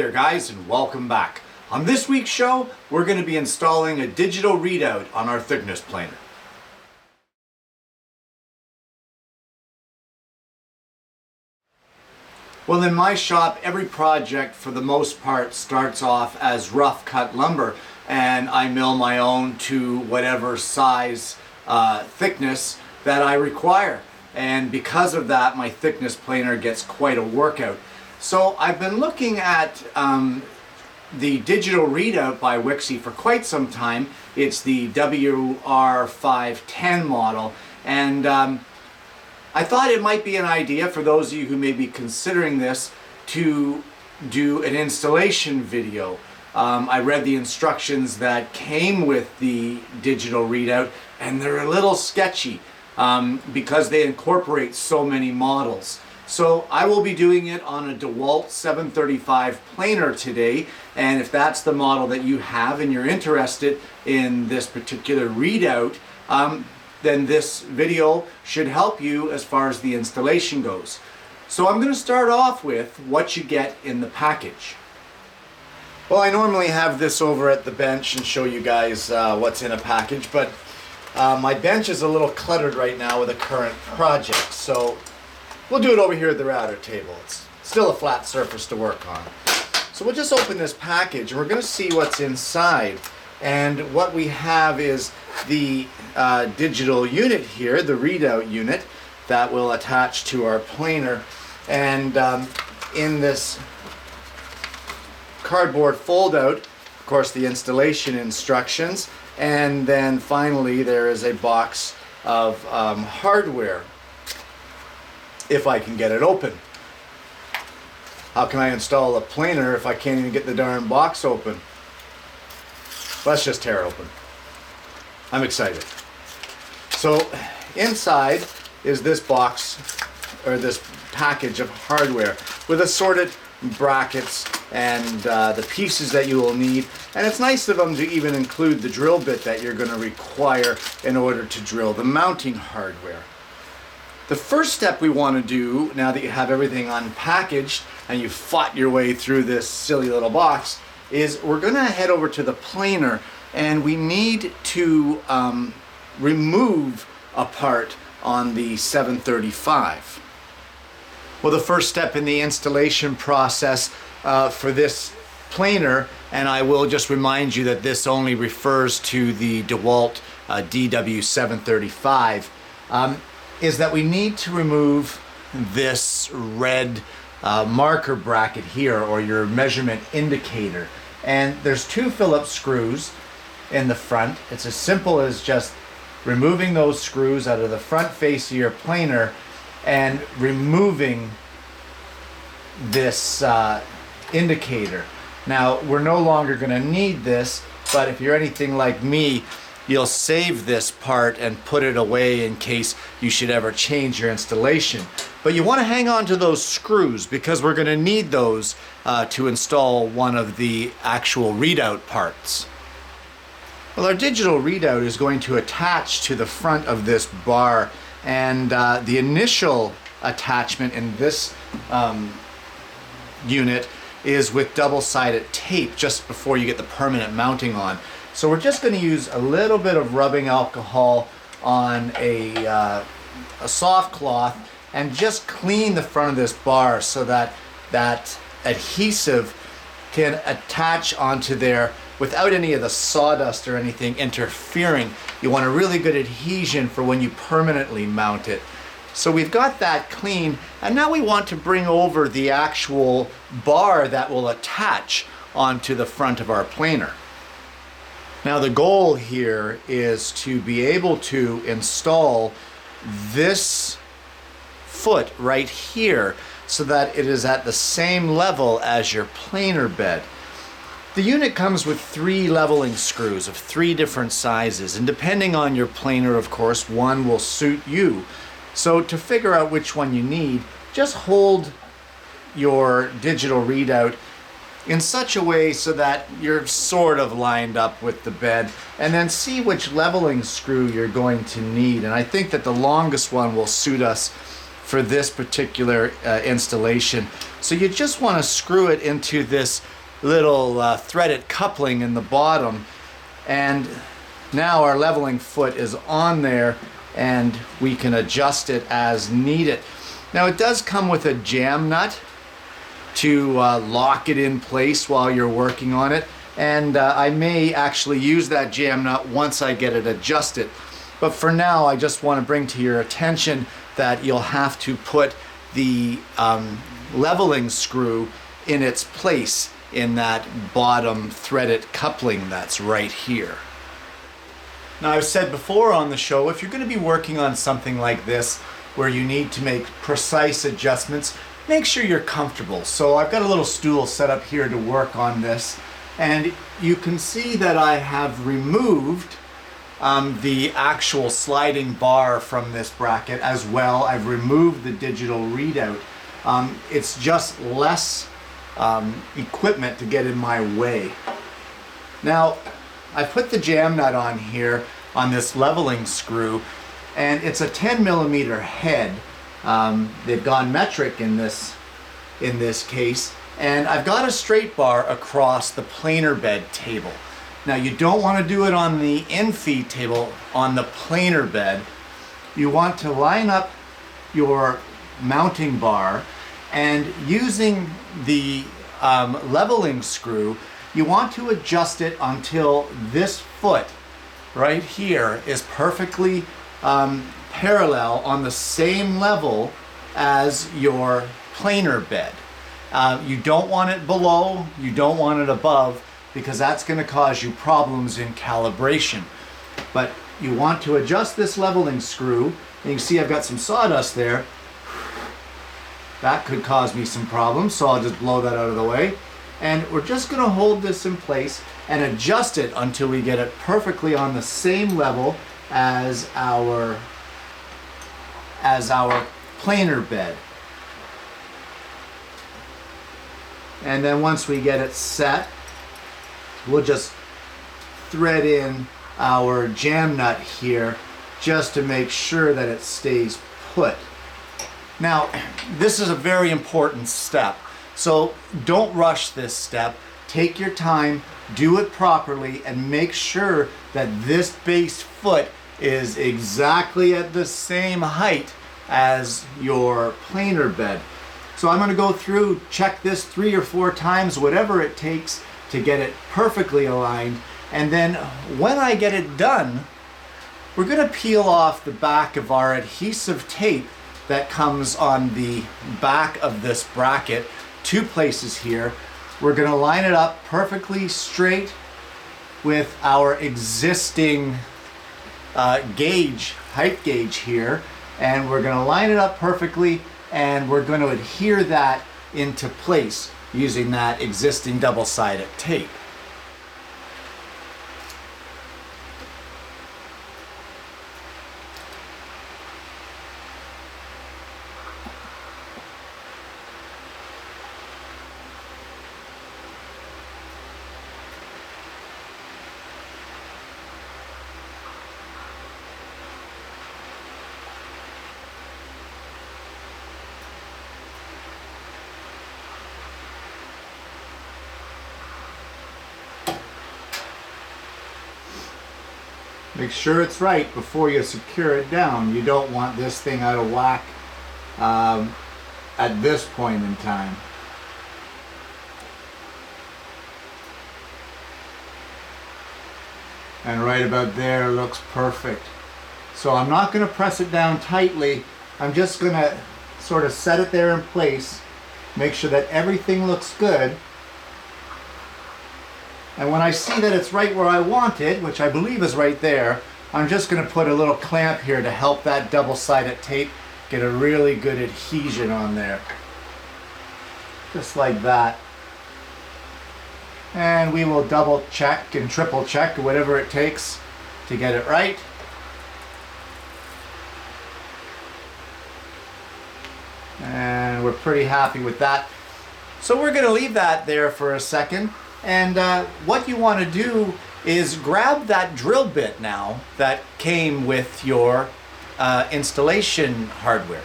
there guys, and welcome back. On this week's show, we're going to be installing a digital readout on our thickness planer. Well, in my shop, every project for the most part starts off as rough cut lumber, and I mill my own to whatever size thickness that I require. And because of that, my thickness planer gets quite a workout. So I've been looking at the digital readout by Wixey for quite some time. It's the WR510 model, and I thought it might be an idea for those of you who may be considering this to do an installation video. I read the instructions that came with the digital readout, and they're a little sketchy because they incorporate so many models. So I will be doing it on a DeWalt 735 planer today, and if that's the model that you have and you're interested in this particular readout, then this video should help you as far as the installation goes. So I'm going to start off with what you get in the package. Well, I normally have this over at the bench and show you guys what's in a package, but my bench is a little cluttered right now with a current project, so we'll do it over here at the router table. It's still a flat surface to work on. So we'll just open this package and we're going to see what's inside. And what we have is the digital unit here, the readout unit, that will attach to our planer. And in this cardboard foldout, of course, the installation instructions. And then finally, there is a box of hardware, if I can get it open. How can I install a planer if I can't even get the darn box open? Let's just tear it open. I'm excited. So inside is this box, or this package of hardware with assorted brackets and the pieces that you will need. And it's nice of them to even include the drill bit that you're going to require in order to drill the mounting hardware. The first step we want to do, now that you have everything unpackaged and you've fought your way through this silly little box, is we're going to head over to the planer, and we need to remove a part on the 735. Well, the first step in the installation process for this planer, and I will just remind you that this only refers to the DeWalt DW735, is that we need to remove this red marker bracket here, or your measurement indicator. And there's two Phillips screws in the front. It's as simple as just removing those screws out of the front face of your planer and removing this indicator. Now, we're no longer going to need this, but if you're anything like me, you'll save this part and put it away in case you should ever change your installation. But you want to hang on to those screws because we're going to need those to install one of the actual readout parts. Well, our digital readout is going to attach to the front of this bar, and the initial attachment in this unit is with double-sided tape just before you get the permanent mounting on. So we're just going to use a little bit of rubbing alcohol on a soft cloth and just clean the front of this bar so that that adhesive can attach onto there without any of the sawdust or anything interfering. You want a really good adhesion for when you permanently mount it. So we've got that clean, and now we want to bring over the actual bar that will attach onto the front of our planer. Now the goal here is to be able to install this foot right here so that it is at the same level as your planer bed. The unit comes with 3 leveling screws of 3 different sizes, and depending on your planer, of course, one will suit you. So to figure out which one you need, just hold your digital readout in such a way so that you're sort of lined up with the bed, and then see which leveling screw you're going to need. And I think that the longest one will suit us for this particular installation. So you just want to screw it into this little threaded coupling in the bottom, and now our leveling foot is on there and we can adjust it as needed. Now it does come with a jam nut to lock it in place while you're working on it, and I may actually use that jam nut once I get it adjusted. But for now, I just want to bring to your attention that you'll have to put the leveling screw in its place in that bottom threaded coupling that's right here. Now, I've said before on the show, if you're going to be working on something like this where you need to make precise adjustments, make sure you're comfortable. So I've got a little stool set up here to work on this, and you can see that I have removed the actual sliding bar from this bracket as well. I've removed the digital readout. It's just less equipment to get in my way. Now, I put the jam nut on here on this leveling screw, and it's a 10mm head. They've gone metric in this case, and I've got a straight bar across the planer bed table. Now, you don't want to do it on the in-feed table. On the planer bed, you want to line up your mounting bar, and using the leveling screw, you want to adjust it until this foot right here is perfectly parallel on the same level as your planer bed. You don't want it below, you don't want it above, because that's going to cause you problems in calibration. But you want to adjust this leveling screw, and you can see I've got some sawdust there. That could cause me some problems, so I'll just blow that out of the way. And we're just going to hold this in place and adjust it until we get it perfectly on the same level as our planer bed. And then once we get it set, we'll just thread in our jam nut here just to make sure that it stays put. Now, this is a very important step, so don't rush this step. Take your time, do it properly, and make sure that this base foot is exactly at the same height as your planer bed. So I'm going to go through, check this 3 or 4 times, whatever it takes to get it perfectly aligned, and then when I get it done, we're going to peel off the back of our adhesive tape that comes on the back of this bracket, 2 places here. We're going to line it up perfectly straight with our existing height gauge here, and we're going to line it up perfectly, and we're going to adhere that into place using that existing double-sided tape. Make sure it's right before you secure it down. You don't want this thing out of whack at this point in time. And right about there looks perfect. So I'm not going to press it down tightly. I'm just going to sort of set it there in place, make sure that everything looks good. And when I see that it's right where I want it, which I believe is right there, I'm just going to put a little clamp here to help that double-sided tape get a really good adhesion on there. Just like that. And we will double check and triple check, whatever it takes to get it right. And we're pretty happy with that. So we're going to leave that there for a second. And what you want to do is grab that drill bit now that came with your installation hardware.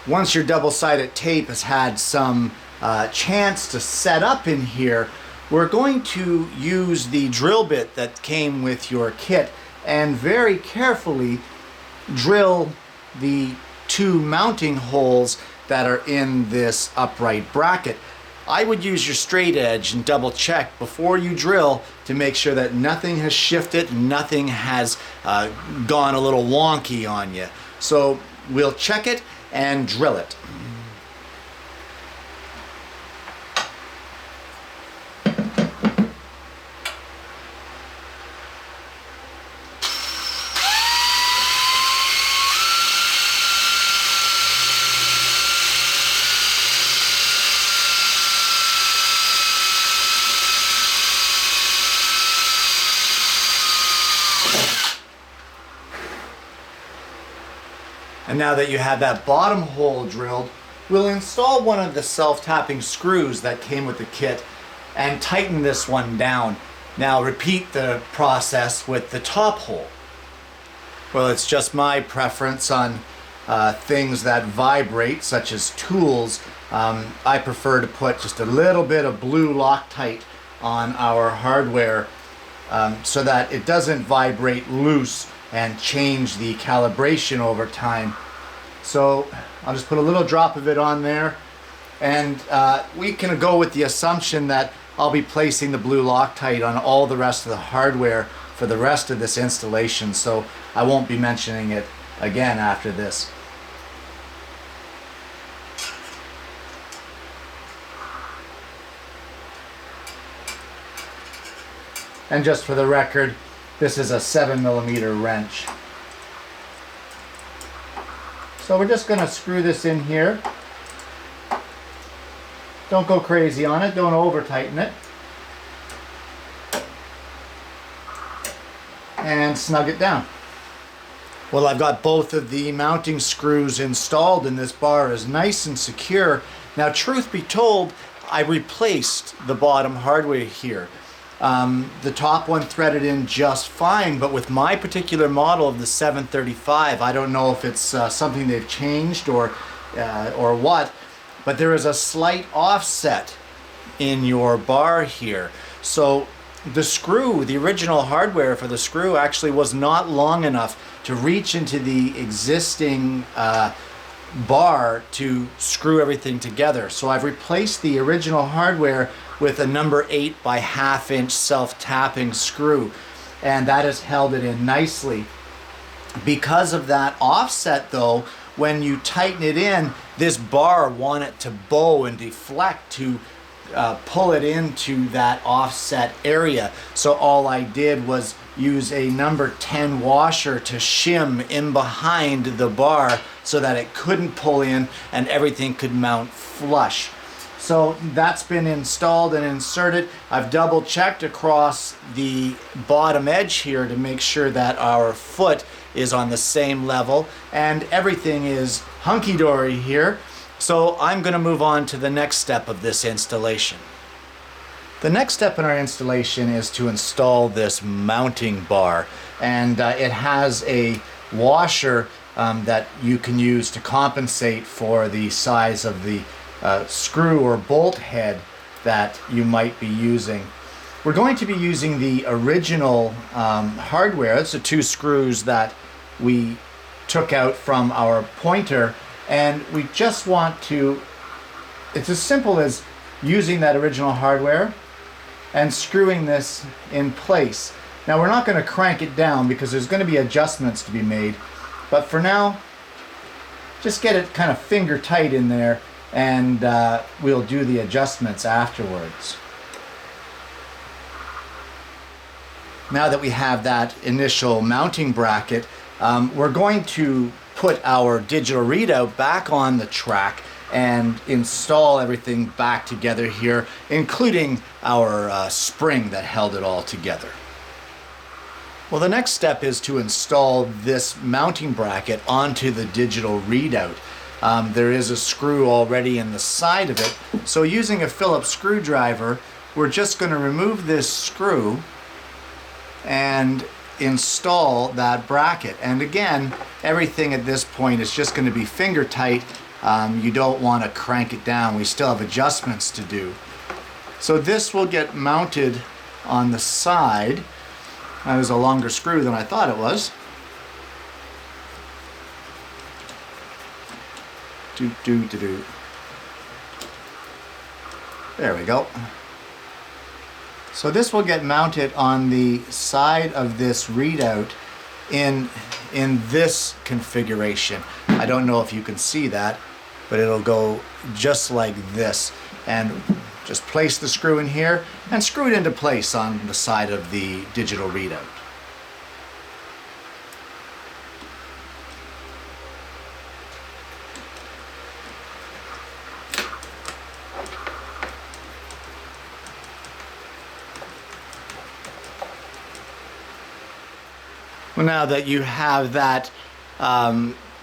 Once your double-sided tape has had some chance to set up in here, we're going to use the drill bit that came with your kit and very carefully drill the 2 mounting holes that are in this upright bracket. I would use your straight edge and double check before you drill to make sure that nothing has shifted, nothing has gone a little wonky on you. So we'll check it and drill it. And now that you have that bottom hole drilled, we'll install one of the self-tapping screws that came with the kit and tighten this one down. Now repeat the process with the top hole. Well, it's just my preference on things that vibrate, such as tools. I prefer to put just a little bit of blue Loctite on our hardware so that it doesn't vibrate loose and change the calibration over time. So I'll just put a little drop of it on there, and we can go with the assumption that I'll be placing the blue Loctite on all the rest of the hardware for the rest of this installation, so I won't be mentioning it again after this. And just for the record, this is a 7mm wrench. So we're just going to screw this in here. Don't go crazy on it, don't over tighten it. And snug it down. Well, I've got both of the mounting screws installed and this bar is nice and secure. Now, truth be told, I replaced the bottom hardware here. The top one threaded in just fine, but with my particular model of the 735, I don't know if it's something they've changed or what, but there is a slight offset in your bar here. So the screw, the original hardware for the screw, actually was not long enough to reach into the existing bar to screw everything together. So I've replaced the original hardware with a number 8 by 1/2 inch self-tapping screw, and that has held it in nicely. Because of that offset though, when you tighten it in, this bar wanted to bow and deflect to pull it into that offset area. So all I did was use a number 10 washer to shim in behind the bar so that it couldn't pull in and everything could mount flush. So that's been installed and inserted. I've double checked across the bottom edge here to make sure that our foot is on the same level and everything is hunky-dory here. So I'm going to move on to the next step of this installation. The next step in our installation is to install this mounting bar, and it has a washer that you can use to compensate for the size of the screw or bolt head that you might be using. We're going to be using the original hardware. It's the 2 screws that we took out from our pointer, and we just want to, it's as simple as using that original hardware and screwing this in place. Now we're not going to crank it down because there's going to be adjustments to be made, but for now just get it kind of finger tight in there, and we'll do the adjustments afterwards. Now that we have that initial mounting bracket, we're going to put our digital readout back on the track and install everything back together here, including our spring that held it all together. Well, the next step is to install this mounting bracket onto the digital readout. There is a screw already in the side of it, so using a Phillips screwdriver, we're just going to remove this screw and install that bracket. And again, everything at this point is just going to be finger tight. You don't want to crank it down. We still have adjustments to do. So this will get mounted on the side. That was a longer screw than I thought it was. There we go. So this will get mounted on the side of this readout in this configuration. I don't know if you can see that, but it'll go just like this. And just place the screw in here and screw it into place on the side of the digital readout. Well, now that you have that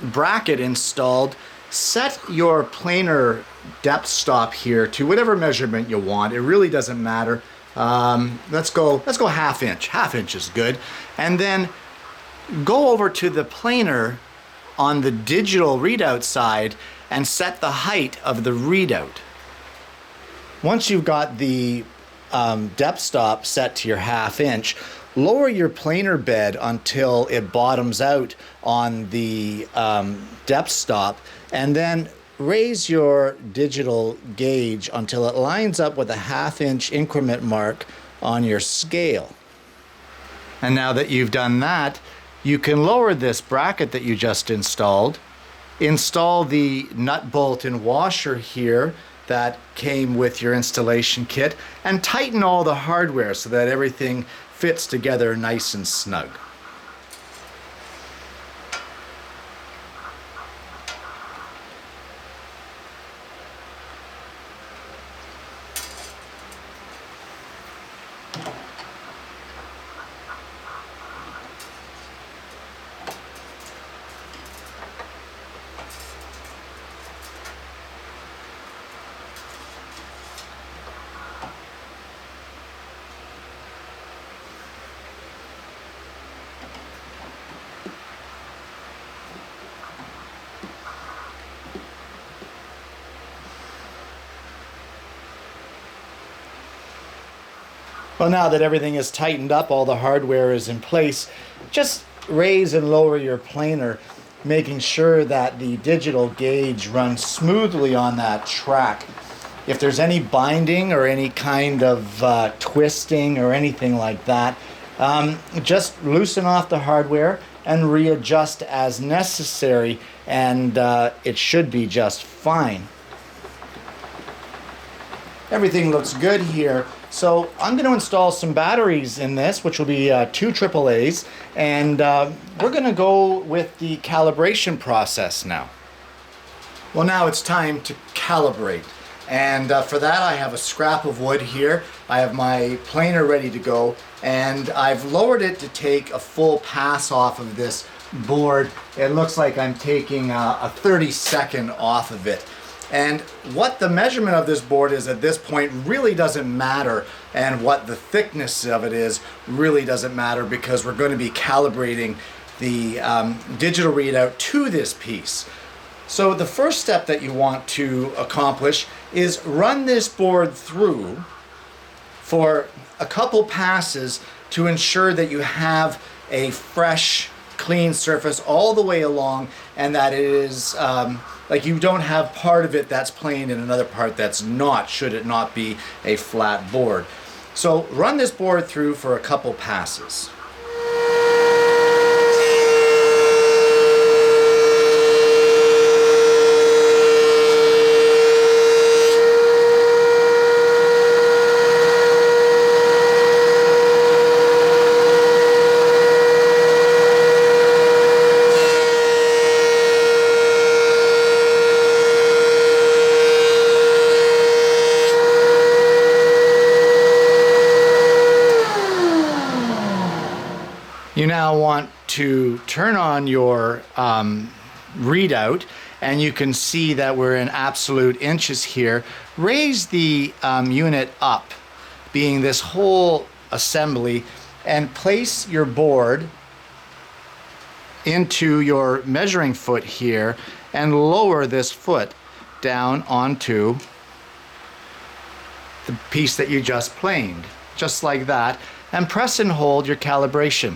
bracket installed, set your planer depth stop here to whatever measurement you want. It really doesn't matter. Let's go ½ inch. ½ inch is good. And then go over to the planer on the digital readout side and set the height of the readout. Once you've got the depth stop set to your ½ inch, lower your planer bed until it bottoms out on the depth stop, and then raise your digital gauge until it lines up with a ½ inch increment mark on your scale. And now that you've done that, you can lower this bracket that you just installed, install the nut bolt and washer here that came with your installation kit, and tighten all the hardware so that everything fits together nice and snug. Well, now that everything is tightened up, all the hardware is in place, just raise and lower your planer, making sure that the digital gauge runs smoothly on that track. If there's any binding or any kind of twisting or anything like that, just loosen off the hardware and readjust as necessary, and it should be just fine. Everything looks good here. So I'm going to install some batteries in this, which will be 2 AAAs, and we're going to go with the calibration process now. Well, now it's time to calibrate, and for that I have a scrap of wood here. I have my planer ready to go, and I've lowered it to take a full pass off of this board. It looks like I'm taking a 30-second off of it. And what the measurement of this board is at this point really doesn't matter, and what the thickness of it is really doesn't matter, because we're going to be calibrating the digital readout to this piece. So the first step that you want to accomplish is run this board through for a couple passes to ensure that you have a fresh, clean surface all the way along, and that it is like you don't have part of it that's plain and another part that's not, should it not be a flat board. So run this board through for a couple passes. You now want to turn on your readout, and you can see that we're in absolute inches here. Raise the unit up, being this whole assembly, and place your board into your measuring foot here, and lower this foot down onto the piece that you just planed, just like that, and press and hold your calibration.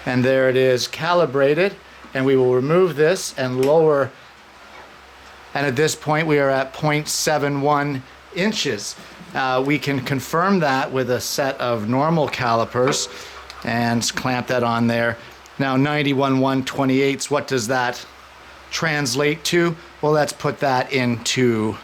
And there it is, calibrated, and we will remove this and lower, and at this point we are at 0.71 inches. We can confirm that with a set of normal calipers and clamp that on there. Now 91 1/28, what does that translate to? Well, let's put that into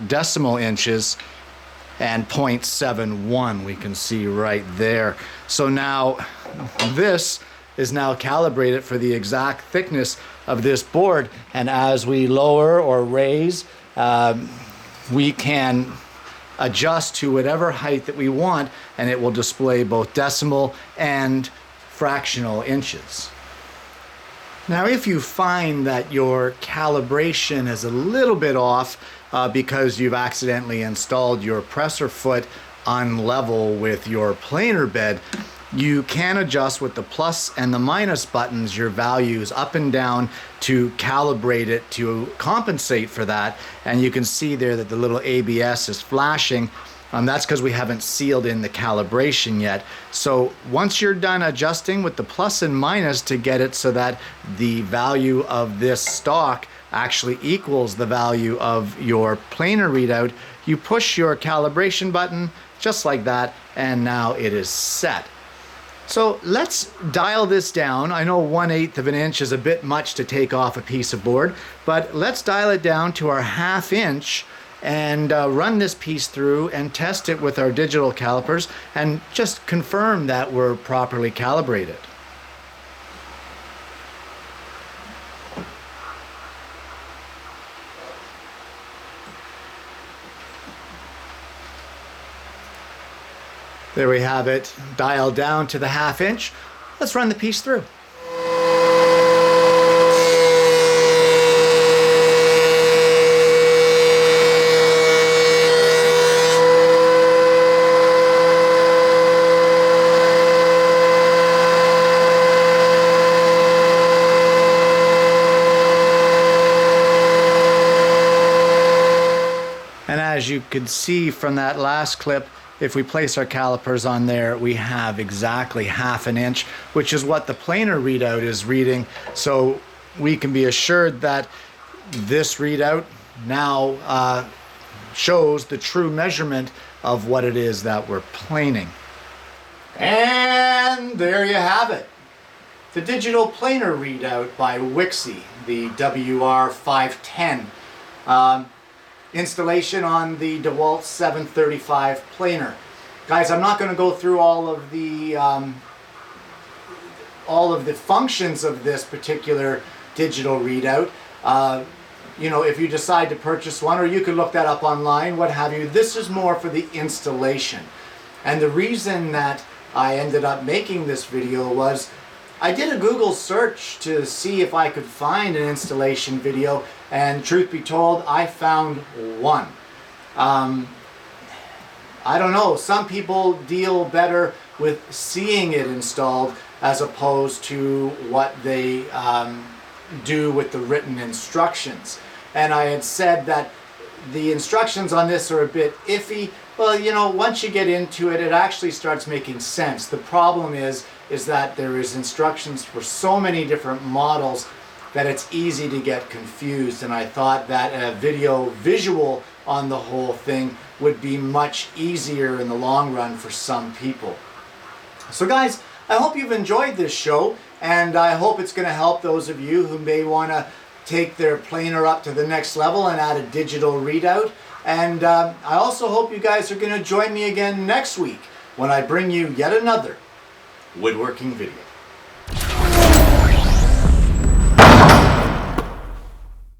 decimal inches, and 0.71 we can see right there. So now this is now calibrated for the exact thickness of this board, and as we lower or raise, we can adjust to whatever height that we want, and it will display both decimal and fractional inches. Now, if you find that your calibration is a little bit off because you've accidentally installed your presser foot on level with your planer bed, you can adjust with the plus and the minus buttons your values up and down to calibrate it to compensate for that. And you can see there that the little ABS is flashing. That's because we haven't sealed in the calibration yet. So once you're done adjusting with the plus and minus to get it so that the value of this stock actually equals the value of your planer readout, you push your calibration button just like that, and now it is set. So let's dial this down. I know 1/8 of an inch is a bit much to take off a piece of board, but let's dial it down to our 1/2 inch and run this piece through and test it with our digital calipers and just confirm that we're properly calibrated. There we have it, dialed down to the 1/2 inch. Let's run the piece through. And as you could see from that last clip, if we place our calipers on there, we have exactly 1/2 inch, which is what the planer readout is reading. So we can be assured that this readout now shows the true measurement of what it is that we're planing. And there you have it. The digital planer readout by Wixey, the WR510. Installation on the DeWalt 735 planer. Guys, I'm not going to go through all of the functions of this particular digital readout. You know, if you decide to purchase one, or you could look that up online, what have you, this is more for the installation. And the reason that I ended up making this video was I did a Google search to see if I could find an installation video, and truth be told, I found one. I don't know, some people deal better with seeing it installed as opposed to what they do with the written instructions. And I had said that the instructions on this are a bit iffy. Well, you know, once you get into it, it actually starts making sense. The problem is that there is instructions for so many different models that it's easy to get confused, and I thought that a visual on the whole thing would be much easier in the long run for some people. So guys, I hope you've enjoyed this show, and I hope it's going to help those of you who may want to take their planer up to the next level and add a digital readout. And I also hope you guys are going to join me again next week when I bring you yet another woodworking video.